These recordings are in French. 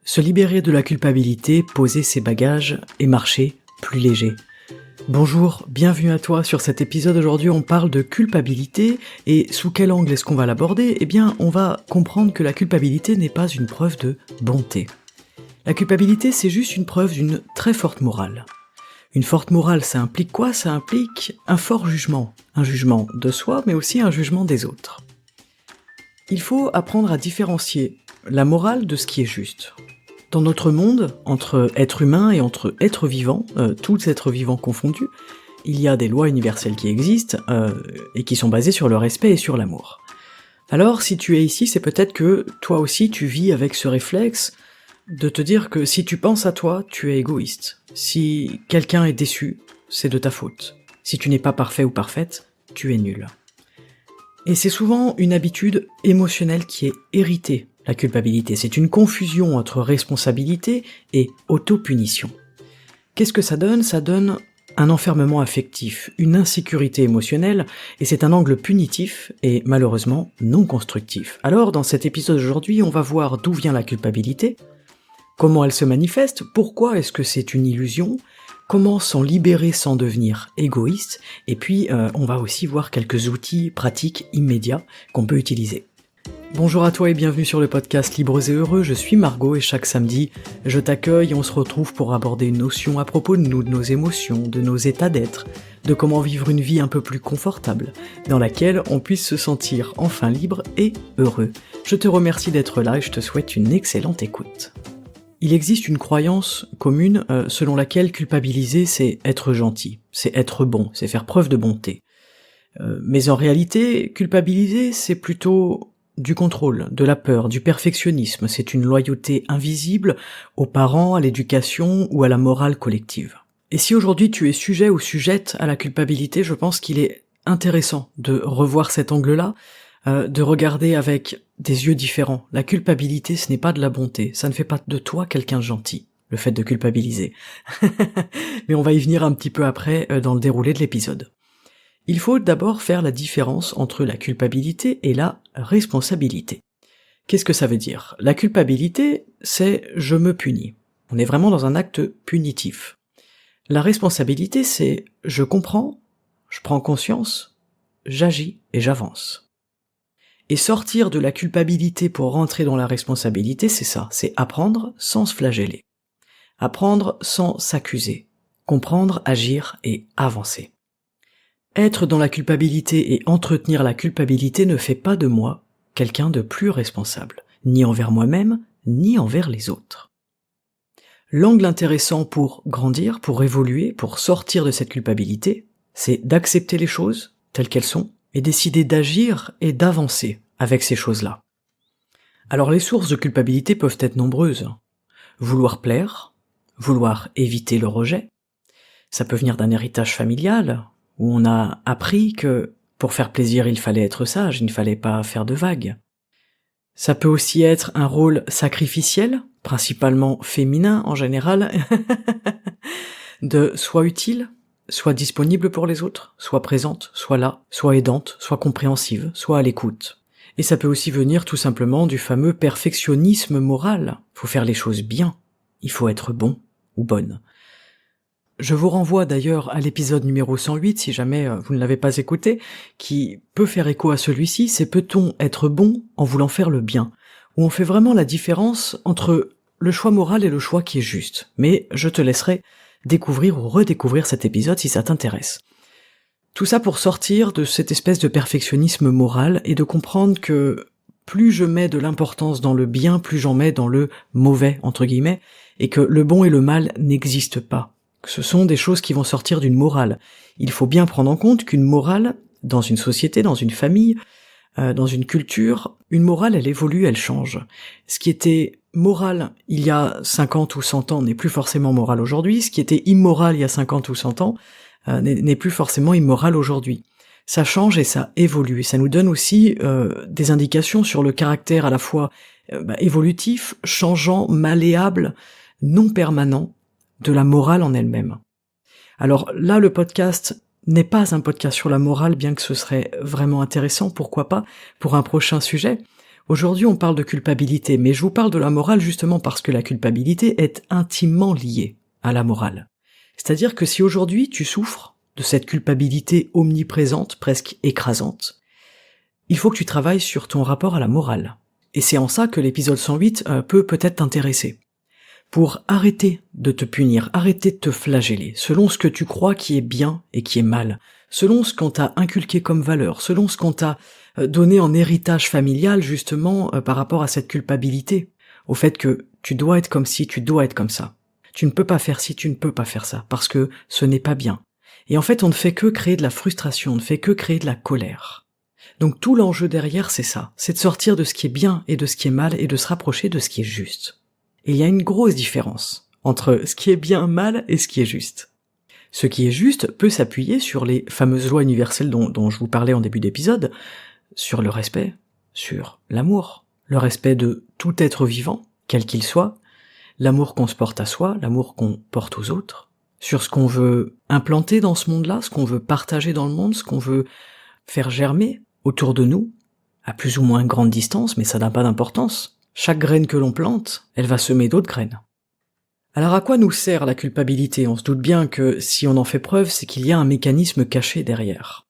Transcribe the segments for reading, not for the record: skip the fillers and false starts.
Se libérer de la culpabilité, poser ses bagages et marcher plus léger. Bonjour, bienvenue à toi sur cet épisode. Aujourd'hui on parle de culpabilité et sous quel angle est-ce qu'on va l'aborder ? Eh bien on va comprendre que la culpabilité n'est pas une preuve de bonté. La culpabilité c'est juste une preuve d'une très forte morale. Une forte morale ça implique quoi ? Ça implique un fort jugement. Un jugement de soi mais aussi un jugement des autres. Il faut apprendre à différencier la morale de ce qui est juste. Dans notre monde, entre êtres humains et entre êtres vivants, tous êtres vivants confondus, il y a des lois universelles qui existent et qui sont basées sur le respect et sur l'amour. Alors, si tu es ici, c'est peut-être que toi aussi tu vis avec ce réflexe de te dire que si tu penses à toi, tu es égoïste. Si quelqu'un est déçu, c'est de ta faute. Si tu n'es pas parfait ou parfaite, tu es nul. Et c'est souvent une habitude émotionnelle qui est héritée. La culpabilité, c'est une confusion entre responsabilité et autopunition. Qu'est-ce que ça donne ? Ça donne un enfermement affectif, une insécurité émotionnelle, et c'est un angle punitif et malheureusement non constructif. Alors, dans cet épisode d'aujourd'hui, on va voir d'où vient la culpabilité, comment elle se manifeste, pourquoi est-ce que c'est une illusion, comment s'en libérer sans devenir égoïste, et puis on va aussi voir quelques outils pratiques immédiats qu'on peut utiliser. Bonjour à toi et bienvenue sur le podcast Libres et Heureux, je suis Margot et chaque samedi, je t'accueille et on se retrouve pour aborder une notion à propos de nous, de nos émotions, de nos états d'être, de comment vivre une vie un peu plus confortable, dans laquelle on puisse se sentir enfin libre et heureux. Je te remercie d'être là et je te souhaite une excellente écoute. Il existe une croyance commune selon laquelle culpabiliser c'est être gentil, c'est être bon, c'est faire preuve de bonté. Mais en réalité, culpabiliser c'est plutôt du contrôle, de la peur, du perfectionnisme, c'est une loyauté invisible aux parents, à l'éducation ou à la morale collective. Et si aujourd'hui tu es sujet ou sujette à la culpabilité, je pense qu'il est intéressant de revoir cet angle-là, de regarder avec des yeux différents. La culpabilité, ce n'est pas de la bonté, ça ne fait pas de toi quelqu'un de gentil, le fait de culpabiliser. Mais on va y venir un petit peu après dans le déroulé de l'épisode. Il faut d'abord faire la différence entre la culpabilité et la responsabilité. Qu'est-ce que ça veut dire ? La culpabilité, c'est « je me punis ». On est vraiment dans un acte punitif. La responsabilité, c'est « je comprends, je prends conscience, j'agis et j'avance ». Et sortir de la culpabilité pour rentrer dans la responsabilité, c'est ça, c'est apprendre sans se flageller. Apprendre sans s'accuser. Comprendre, agir et avancer. Être dans la culpabilité et entretenir la culpabilité ne fait pas de moi quelqu'un de plus responsable, ni envers moi-même, ni envers les autres. L'angle intéressant pour grandir, pour évoluer, pour sortir de cette culpabilité, c'est d'accepter les choses telles qu'elles sont et décider d'agir et d'avancer avec ces choses-là. Alors les sources de culpabilité peuvent être nombreuses. Vouloir plaire, vouloir éviter le rejet, ça peut venir d'un héritage familial, où on a appris que pour faire plaisir il fallait être sage, il ne fallait pas faire de vagues. Ça peut aussi être un rôle sacrificiel, principalement féminin en général, de soit utile, soit disponible pour les autres, soit présente, soit là, soit aidante, soit compréhensive, soit à l'écoute. Et ça peut aussi venir tout simplement du fameux perfectionnisme moral. Il faut faire les choses bien, il faut être bon ou bonne. Je vous renvoie d'ailleurs à l'épisode numéro 108, si jamais vous ne l'avez pas écouté, qui peut faire écho à celui-ci, c'est peut-on être bon en voulant faire le bien, où on fait vraiment la différence entre le choix moral et le choix qui est juste. Mais je te laisserai découvrir ou redécouvrir cet épisode si ça t'intéresse. Tout ça pour sortir de cette espèce de perfectionnisme moral et de comprendre que plus je mets de l'importance dans le bien, plus j'en mets dans le mauvais, entre guillemets, et que le bon et le mal n'existent pas. Ce sont des choses qui vont sortir d'une morale. Il faut bien prendre en compte qu'une morale, dans une société, dans une famille, dans une culture, une morale, elle évolue, elle change. Ce qui était moral il y a 50 ou 100 ans n'est plus forcément moral aujourd'hui, ce qui était immoral il y a 50 ou 100 ans n'est plus forcément immoral aujourd'hui. Ça change et ça évolue, et ça nous donne aussi des indications sur le caractère à la fois évolutif, changeant, malléable, non permanent, de la morale en elle-même. Alors là, le podcast n'est pas un podcast sur la morale, bien que ce serait vraiment intéressant, pourquoi pas, pour un prochain sujet. Aujourd'hui, on parle de culpabilité, mais je vous parle de la morale justement parce que la culpabilité est intimement liée à la morale. C'est-à-dire que si aujourd'hui tu souffres de cette culpabilité omniprésente, presque écrasante, il faut que tu travailles sur ton rapport à la morale. Et c'est en ça que l'épisode 108 peut peut-être t'intéresser. Pour arrêter de te punir, arrêter de te flageller, selon ce que tu crois qui est bien et qui est mal, selon ce qu'on t'a inculqué comme valeur, selon ce qu'on t'a donné en héritage familial justement par rapport à cette culpabilité, au fait que tu dois être comme ci, tu dois être comme ça. Tu ne peux pas faire ci, tu ne peux pas faire ça, parce que ce n'est pas bien. Et en fait, on ne fait que créer de la frustration, on ne fait que créer de la colère. Donc tout l'enjeu derrière, c'est ça, c'est de sortir de ce qui est bien et de ce qui est mal et de se rapprocher de ce qui est juste. Et il y a une grosse différence entre ce qui est bien, mal et ce qui est juste. Ce qui est juste peut s'appuyer sur les fameuses lois universelles dont je vous parlais en début d'épisode, sur le respect, sur l'amour, le respect de tout être vivant, quel qu'il soit, l'amour qu'on se porte à soi, l'amour qu'on porte aux autres, sur ce qu'on veut implanter dans ce monde-là, ce qu'on veut partager dans le monde, ce qu'on veut faire germer autour de nous, à plus ou moins grande distance, mais ça n'a pas d'importance. Chaque graine que l'on plante, elle va semer d'autres graines. Alors à quoi nous sert la culpabilité ? On se doute bien que si on en fait preuve, c'est qu'il y a un mécanisme caché derrière.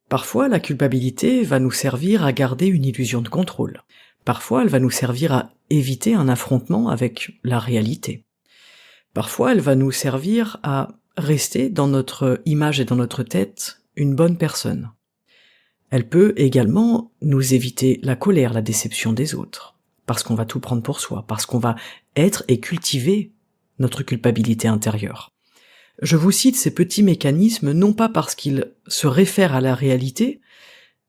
Parfois, la culpabilité va nous servir à garder une illusion de contrôle. Parfois, elle va nous servir à éviter un affrontement avec la réalité. Parfois, elle va nous servir à rester dans notre image et dans notre tête une bonne personne. Elle peut également nous éviter la colère, la déception des autres, parce qu'on va tout prendre pour soi, parce qu'on va être et cultiver notre culpabilité intérieure. Je vous cite ces petits mécanismes non pas parce qu'ils se réfèrent à la réalité,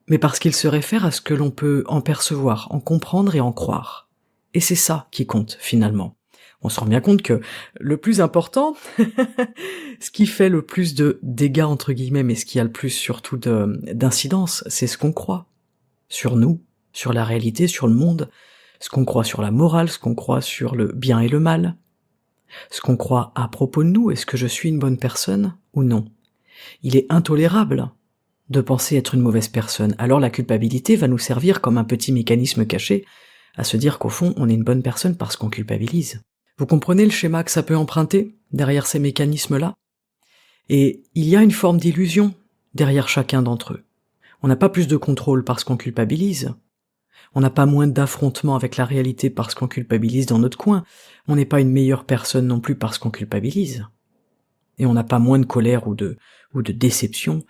mais parce qu'ils se réfèrent à ce que l'on peut en percevoir, en comprendre et en croire. Et c'est ça qui compte finalement. On se rend bien compte que le plus important, ce qui fait le plus de dégâts entre guillemets, mais ce qui a le plus surtout d'incidence, c'est ce qu'on croit. Sur nous, sur la réalité, sur le monde, ce qu'on croit sur la morale, ce qu'on croit sur le bien et le mal, ce qu'on croit à propos de nous, est-ce que je suis une bonne personne ou non ? Il est intolérable de penser être une mauvaise personne, alors la culpabilité va nous servir comme un petit mécanisme caché à se dire qu'au fond on est une bonne personne parce qu'on culpabilise. Vous comprenez le schéma que ça peut emprunter derrière ces mécanismes-là ? Et il y a une forme d'illusion derrière chacun d'entre eux. On n'a pas plus de contrôle parce qu'on culpabilise. On n'a pas moins d'affrontement avec la réalité parce qu'on culpabilise dans notre coin. On n'est pas une meilleure personne non plus parce qu'on culpabilise. Et on n'a pas moins de colère ou de déception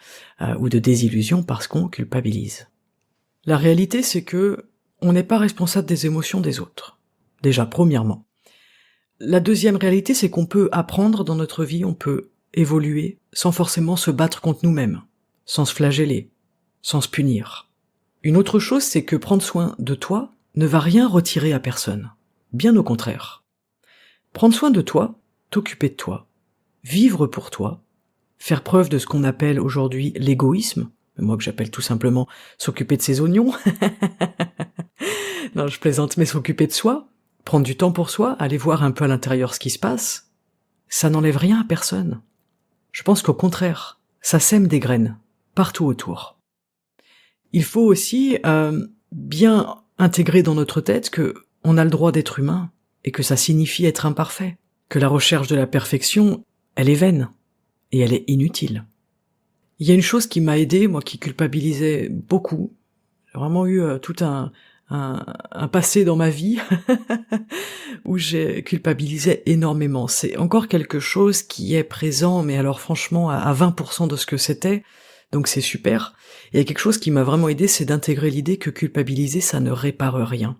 ou de désillusion parce qu'on culpabilise. La réalité, c'est que on n'est pas responsable des émotions des autres. Déjà, premièrement. La deuxième réalité, c'est qu'on peut apprendre dans notre vie, on peut évoluer sans forcément se battre contre nous-mêmes, sans se flageller, sans se punir. Une autre chose, c'est que prendre soin de toi ne va rien retirer à personne. Bien au contraire. Prendre soin de toi, t'occuper de toi, vivre pour toi, faire preuve de ce qu'on appelle aujourd'hui l'égoïsme, moi que j'appelle tout simplement s'occuper de ses oignons. Non, je plaisante, mais s'occuper de soi, prendre du temps pour soi, aller voir un peu à l'intérieur ce qui se passe, ça n'enlève rien à personne. Je pense qu'au contraire, ça sème des graines, partout autour. Il faut aussi bien intégrer dans notre tête que on a le droit d'être humain, et que ça signifie être imparfait, que la recherche de la perfection, elle est vaine, et elle est inutile. Il y a une chose qui m'a aidé, moi qui culpabilisais beaucoup, j'ai vraiment eu tout un passé dans ma vie où j'ai culpabilisé énormément. C'est encore quelque chose qui est présent, mais alors franchement à 20% de ce que c'était, donc c'est super. Et il y a quelque chose qui m'a vraiment aidé, c'est d'intégrer l'idée que culpabiliser, ça ne répare rien.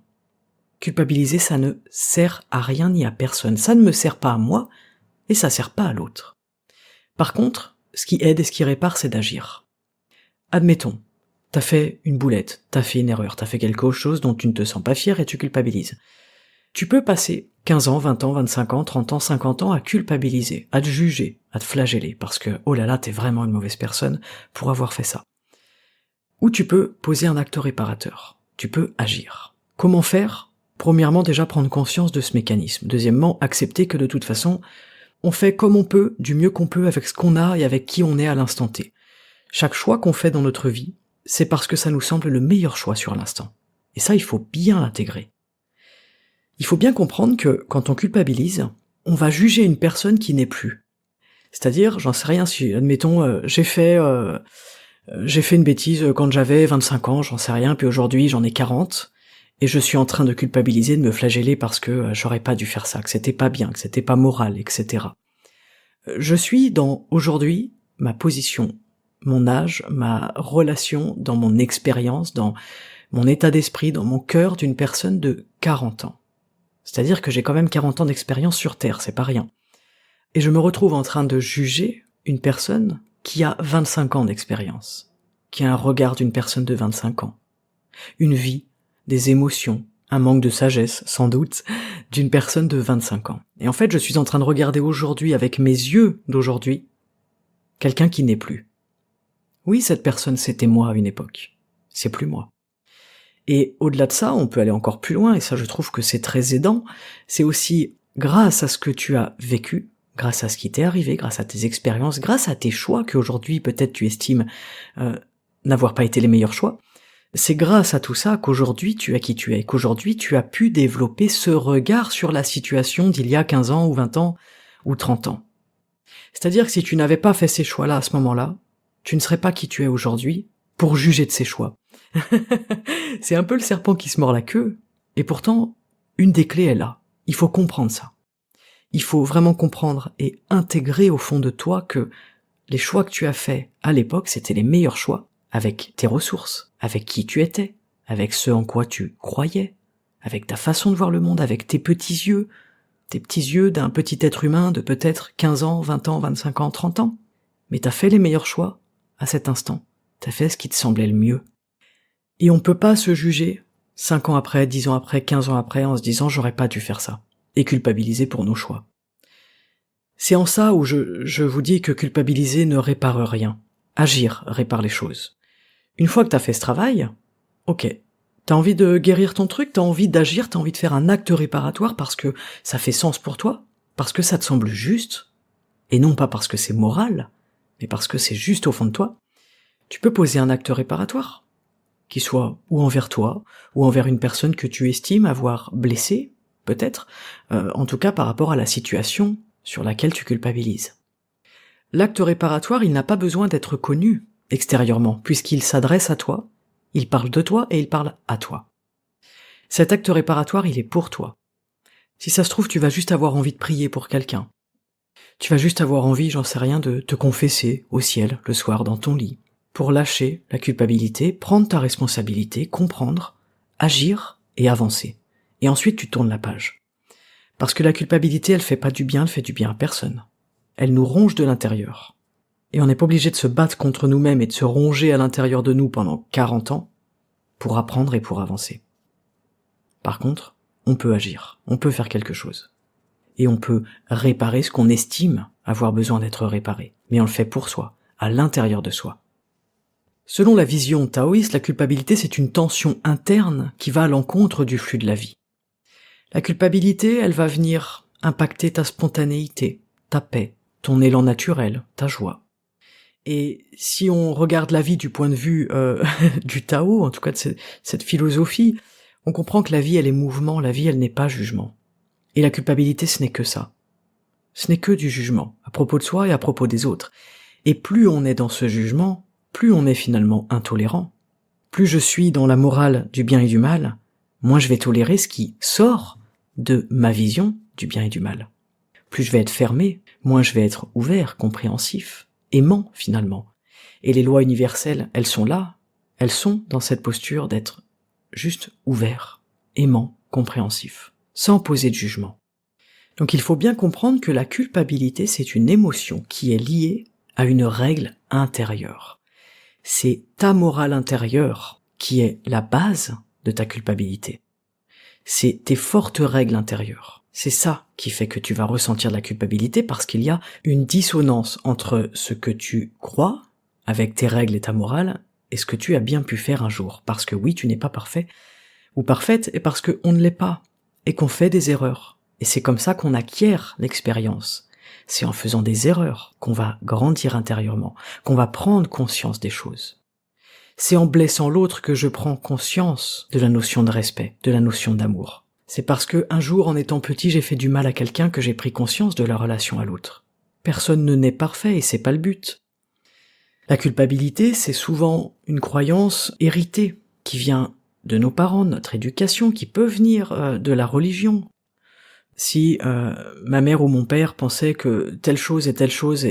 Culpabiliser, ça ne sert à rien ni à personne. Ça ne me sert pas à moi, et ça sert pas à l'autre. Par contre, ce qui aide et ce qui répare, c'est d'agir. Admettons, t'as fait une boulette, t'as fait une erreur, t'as fait quelque chose dont tu ne te sens pas fier et tu culpabilises. Tu peux passer 15 ans, 20 ans, 25 ans, 30 ans, 50 ans à culpabiliser, à te juger, à te flageller, parce que, oh là là, t'es vraiment une mauvaise personne pour avoir fait ça. Ou tu peux poser un acte réparateur. Tu peux agir. Comment faire ? Premièrement, déjà prendre conscience de ce mécanisme. Deuxièmement, accepter que de toute façon, on fait comme on peut, du mieux qu'on peut avec ce qu'on a et avec qui on est à l'instant T. Chaque choix qu'on fait dans notre vie, c'est parce que ça nous semble le meilleur choix sur l'instant. Et ça, il faut bien l'intégrer. Il faut bien comprendre que quand on culpabilise, on va juger une personne qui n'est plus. C'est-à-dire, j'en sais rien, si, admettons, j'ai fait une bêtise quand j'avais 25 ans, j'en sais rien, puis aujourd'hui j'en ai 40, et je suis en train de culpabiliser, de me flageller parce que j'aurais pas dû faire ça, que c'était pas bien, que c'était pas moral, etc. Je suis dans, aujourd'hui, ma position, mon âge, ma relation, dans mon expérience, dans mon état d'esprit, dans mon cœur d'une personne de 40 ans. C'est-à-dire que j'ai quand même 40 ans d'expérience sur Terre, c'est pas rien. Et je me retrouve en train de juger une personne qui a 25 ans d'expérience, qui a un regard d'une personne de 25 ans, une vie, des émotions, un manque de sagesse, sans doute, d'une personne de 25 ans. Et en fait, je suis en train de regarder aujourd'hui, avec mes yeux d'aujourd'hui, quelqu'un qui n'est plus. Oui, cette personne, c'était moi à une époque. C'est plus moi. Et au-delà de ça, on peut aller encore plus loin, et ça je trouve que c'est très aidant, c'est aussi grâce à ce que tu as vécu, grâce à ce qui t'est arrivé, grâce à tes expériences, grâce à tes choix qu'aujourd'hui peut-être tu estimes n'avoir pas été les meilleurs choix, c'est grâce à tout ça qu'aujourd'hui tu es qui tu es, qu'aujourd'hui tu as pu développer ce regard sur la situation d'il y a 15 ans ou 20 ans ou 30 ans. C'est-à-dire que si tu n'avais pas fait ces choix-là à ce moment-là, tu ne serais pas qui tu es aujourd'hui pour juger de ces choix. C'est un peu le serpent qui se mord la queue, et pourtant, une des clés est là. Il faut comprendre ça. Il faut vraiment comprendre et intégrer au fond de toi que les choix que tu as faits à l'époque, c'était les meilleurs choix, avec tes ressources, avec qui tu étais, avec ce en quoi tu croyais, avec ta façon de voir le monde, avec tes petits yeux d'un petit être humain de peut-être 15 ans, 20 ans, 25 ans, 30 ans. Mais t'as fait les meilleurs choix à cet instant. T'as fait ce qui te semblait le mieux. Et on peut pas se juger 5 ans après, 10 ans après, 15 ans après en se disant j'aurais pas dû faire ça, et culpabiliser pour nos choix. C'est en ça où je vous dis que culpabiliser ne répare rien. Agir répare les choses. Une fois que t'as fait ce travail, ok, t'as envie de guérir ton truc, t'as envie d'agir, t'as envie de faire un acte réparatoire parce que ça fait sens pour toi, parce que ça te semble juste, et non pas parce que c'est moral, mais parce que c'est juste au fond de toi, tu peux poser un acte réparatoire. Qui soit ou envers toi, ou envers une personne que tu estimes avoir blessé, peut-être, en tout cas par rapport à la situation sur laquelle tu culpabilises. L'acte réparatoire, il n'a pas besoin d'être connu extérieurement, puisqu'il s'adresse à toi, il parle de toi et il parle à toi. Cet acte réparatoire, il est pour toi. Si ça se trouve, tu vas juste avoir envie de prier pour quelqu'un. Tu vas juste avoir envie, j'en sais rien, de te confesser au ciel le soir dans ton lit, pour lâcher la culpabilité, prendre ta responsabilité, comprendre, agir et avancer. Et ensuite tu tournes la page. Parce que la culpabilité, elle fait pas du bien, elle fait du bien à personne. Elle nous ronge de l'intérieur. Et on n'est pas obligé de se battre contre nous-mêmes et de se ronger à l'intérieur de nous pendant 40 ans pour apprendre et pour avancer. Par contre, on peut agir, on peut faire quelque chose. Et on peut réparer ce qu'on estime avoir besoin d'être réparé. Mais on le fait pour soi, à l'intérieur de soi. Selon la vision taoïste, la culpabilité, c'est une tension interne qui va à l'encontre du flux de la vie. La culpabilité, elle va venir impacter ta spontanéité, ta paix, ton élan naturel, ta joie. Et si on regarde la vie du point de vue du Tao, en tout cas de cette philosophie, on comprend que la vie, elle est mouvement, la vie, elle n'est pas jugement. Et la culpabilité, ce n'est que ça. Ce n'est que du jugement, à propos de soi et à propos des autres. Et plus on est dans ce jugement, plus on est finalement intolérant. Plus je suis dans la morale du bien et du mal, moins je vais tolérer ce qui sort de ma vision du bien et du mal. Plus je vais être fermé, moins je vais être ouvert, compréhensif, aimant finalement. Et les lois universelles, elles sont là, elles sont dans cette posture d'être juste ouvert, aimant, compréhensif, sans poser de jugement. Donc il faut bien comprendre que la culpabilité, c'est une émotion qui est liée à une règle intérieure. C'est ta morale intérieure qui est la base de ta culpabilité. C'est tes fortes règles intérieures. C'est ça qui fait que tu vas ressentir de la culpabilité parce qu'il y a une dissonance entre ce que tu crois avec tes règles et ta morale et ce que tu as bien pu faire un jour. Parce que oui, tu n'es pas parfait ou parfaite et parce qu'on ne l'est pas et qu'on fait des erreurs. Et c'est comme ça qu'on acquiert l'expérience. C'est en faisant des erreurs qu'on va grandir intérieurement, qu'on va prendre conscience des choses. C'est en blessant l'autre que je prends conscience de la notion de respect, de la notion d'amour. C'est parce que un jour, en étant petit, j'ai fait du mal à quelqu'un que j'ai pris conscience de la relation à l'autre. Personne ne naît parfait et c'est pas le but. La culpabilité, c'est souvent une croyance héritée qui vient de nos parents, de notre éducation, qui peut venir de la religion. Si ma mère ou mon père pensait que telle chose et telle chose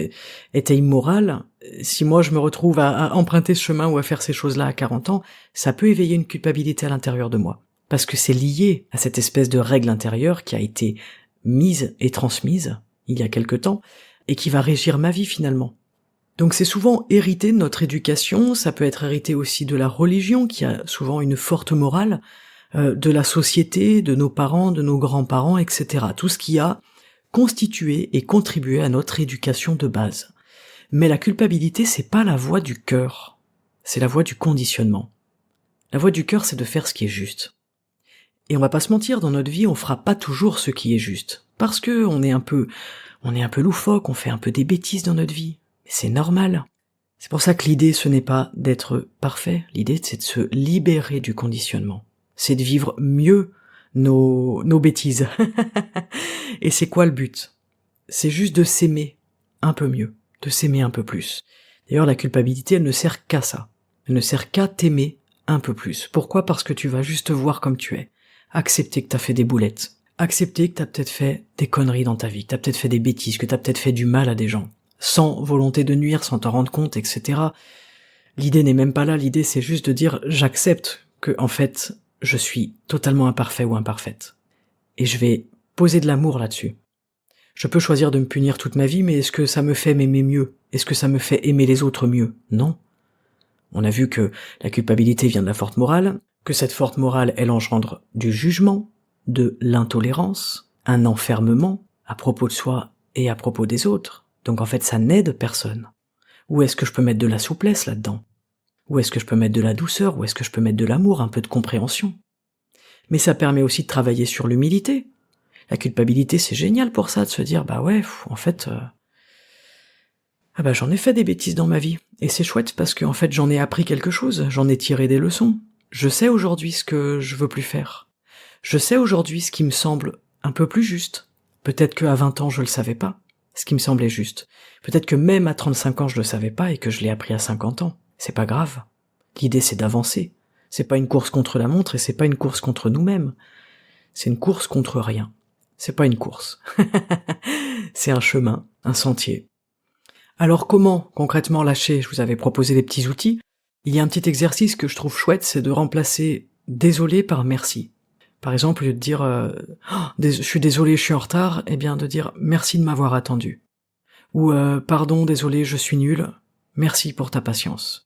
était immorale, si moi je me retrouve à emprunter ce chemin ou à faire ces choses-là à 40 ans, ça peut éveiller une culpabilité à l'intérieur de moi. Parce que c'est lié à cette espèce de règle intérieure qui a été mise et transmise il y a quelque temps, et qui va régir ma vie finalement. Donc c'est souvent hérité de notre éducation, ça peut être hérité aussi de la religion qui a souvent une forte morale, de la société, de nos parents, de nos grands-parents, etc. Tout ce qui a constitué et contribué à notre éducation de base. Mais la culpabilité, c'est pas la voie du cœur, c'est la voie du conditionnement. La voie du cœur, c'est de faire ce qui est juste. Et on va pas se mentir, dans notre vie, on fera pas toujours ce qui est juste. Parce que on est un peu loufoque, on fait un peu des bêtises dans notre vie. Mais c'est normal. C'est pour ça que l'idée, ce n'est pas d'être parfait. L'idée, c'est de se libérer du conditionnement. C'est de vivre mieux nos bêtises. Et c'est quoi le but? C'est juste de s'aimer un peu mieux, de s'aimer un peu plus. D'ailleurs, la culpabilité, elle ne sert qu'à ça. Elle ne sert qu'à t'aimer un peu plus. Pourquoi? Parce que tu vas juste te voir comme tu es. Accepter que t'as fait des boulettes. Accepter que t'as peut-être fait des conneries dans ta vie, que t'as peut-être fait des bêtises, que t'as peut-être fait du mal à des gens. Sans volonté de nuire, sans t'en rendre compte, etc. L'idée n'est même pas là, l'idée c'est juste de dire j'accepte que, en fait, je suis totalement imparfait ou imparfaite. Et je vais poser de l'amour là-dessus. Je peux choisir de me punir toute ma vie, mais est-ce que ça me fait m'aimer mieux? Est-ce que ça me fait aimer les autres mieux? Non. On a vu que la culpabilité vient de la forte morale, que cette forte morale, elle engendre du jugement, de l'intolérance, un enfermement à propos de soi et à propos des autres. Donc en fait, ça n'aide personne. Où est-ce que je peux mettre de la souplesse là-dedans? Où est-ce que je peux mettre de la douceur? Où est-ce que je peux mettre de l'amour, un peu de compréhension? Mais ça permet aussi de travailler sur l'humilité. La culpabilité, c'est génial pour ça, de se dire, bah ouais, en fait, j'en ai fait des bêtises dans ma vie. Et c'est chouette parce que, en fait, j'en ai appris quelque chose, j'en ai tiré des leçons. Je sais aujourd'hui ce que je veux plus faire. Je sais aujourd'hui ce qui me semble un peu plus juste. Peut-être qu'à 20 ans, je le savais pas, ce qui me semblait juste. Peut-être que même à 35 ans, je le savais pas et que je l'ai appris à 50 ans. C'est pas grave. L'idée, c'est d'avancer. C'est pas une course contre la montre et c'est pas une course contre nous-mêmes. C'est une course contre rien. C'est pas une course. C'est un chemin, un sentier. Alors comment, concrètement, lâcher? Je vous avais proposé des petits outils. Il y a un petit exercice que je trouve chouette, c'est de remplacer « désolé » par « merci ». Par exemple, au lieu de dire je suis désolé, je suis en retard », eh bien de dire « merci de m'avoir attendu ». Ou « pardon, désolé, je suis nul, merci pour ta patience ».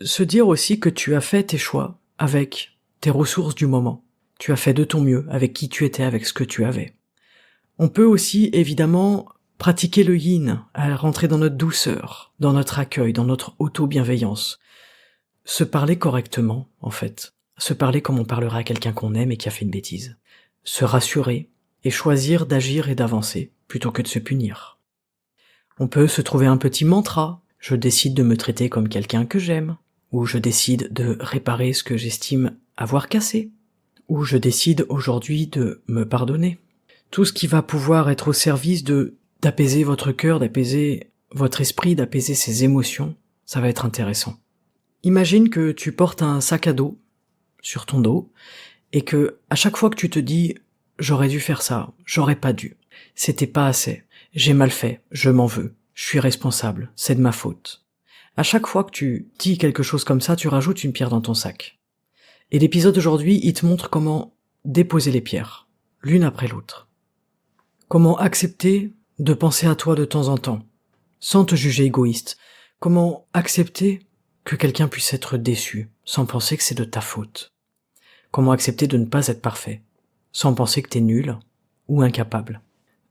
Se dire aussi que tu as fait tes choix avec tes ressources du moment. Tu as fait de ton mieux avec qui tu étais, avec ce que tu avais. On peut aussi, évidemment, pratiquer le yin, à rentrer dans notre douceur, dans notre accueil, dans notre auto-bienveillance. Se parler correctement, en fait. Se parler comme on parlerait à quelqu'un qu'on aime et qui a fait une bêtise. Se rassurer et choisir d'agir et d'avancer, plutôt que de se punir. On peut se trouver un petit mantra. Je décide de me traiter comme quelqu'un que j'aime. Ou je décide de réparer ce que j'estime avoir cassé. Ou je décide aujourd'hui de me pardonner. Tout ce qui va pouvoir être au service d'apaiser votre cœur, d'apaiser votre esprit, d'apaiser ses émotions, ça va être intéressant. Imagine que tu portes un sac à dos sur ton dos et que à chaque fois que tu te dis « j'aurais dû faire ça, j'aurais pas dû, c'était pas assez, j'ai mal fait, je m'en veux, je suis responsable, c'est de ma faute ». À chaque fois que tu dis quelque chose comme ça, tu rajoutes une pierre dans ton sac. Et l'épisode d'aujourd'hui, il te montre comment déposer les pierres, l'une après l'autre. Comment accepter de penser à toi de temps en temps, sans te juger égoïste. Comment accepter que quelqu'un puisse être déçu, sans penser que c'est de ta faute. Comment accepter de ne pas être parfait, sans penser que t'es nul ou incapable.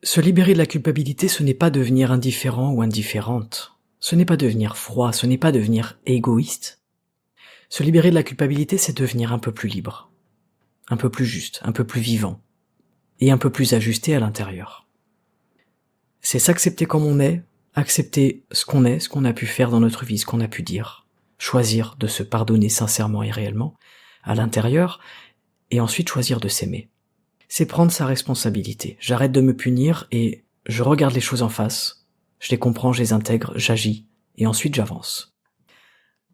Se libérer de la culpabilité, ce n'est pas devenir indifférent ou indifférente. Ce n'est pas devenir froid, ce n'est pas devenir égoïste. Se libérer de la culpabilité, c'est devenir un peu plus libre, un peu plus juste, un peu plus vivant, et un peu plus ajusté à l'intérieur. C'est s'accepter comme on est, accepter ce qu'on est, ce qu'on a pu faire dans notre vie, ce qu'on a pu dire, choisir de se pardonner sincèrement et réellement, à l'intérieur, et ensuite choisir de s'aimer. C'est prendre sa responsabilité. J'arrête de me punir et je regarde les choses en face, je les comprends, je les intègre, j'agis, et ensuite j'avance.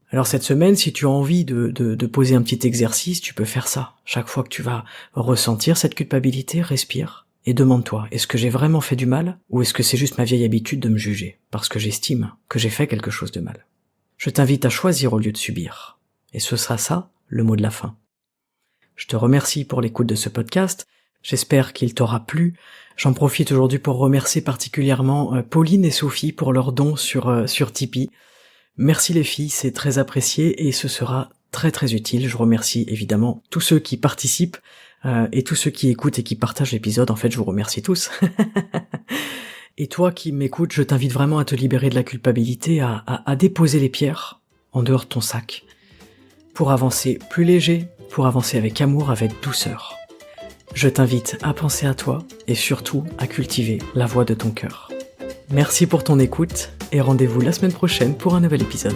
Alors cette semaine, si tu as envie de poser un petit exercice, tu peux faire ça. Chaque fois que tu vas ressentir cette culpabilité, respire et demande-toi, est-ce que j'ai vraiment fait du mal ou est-ce que c'est juste ma vieille habitude de me juger parce que j'estime que j'ai fait quelque chose de mal? Je t'invite à choisir au lieu de subir. Et ce sera ça, le mot de la fin. Je te remercie pour l'écoute de ce podcast. J'espère qu'il t'aura plu. J'en profite aujourd'hui pour remercier particulièrement Pauline et Sophie pour leurs dons sur Tipeee. Merci les filles, c'est très apprécié et ce sera très très utile. Je remercie évidemment tous ceux qui participent et tous ceux qui écoutent et qui partagent l'épisode. En fait, je vous remercie tous. Et toi qui m'écoutes, je t'invite vraiment à te libérer de la culpabilité, à déposer les pierres en dehors de ton sac pour avancer plus léger, pour avancer avec amour, avec douceur. Je t'invite à penser à toi et surtout à cultiver la voix de ton cœur. Merci pour ton écoute et rendez-vous la semaine prochaine pour un nouvel épisode.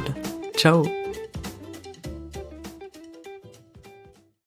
Ciao!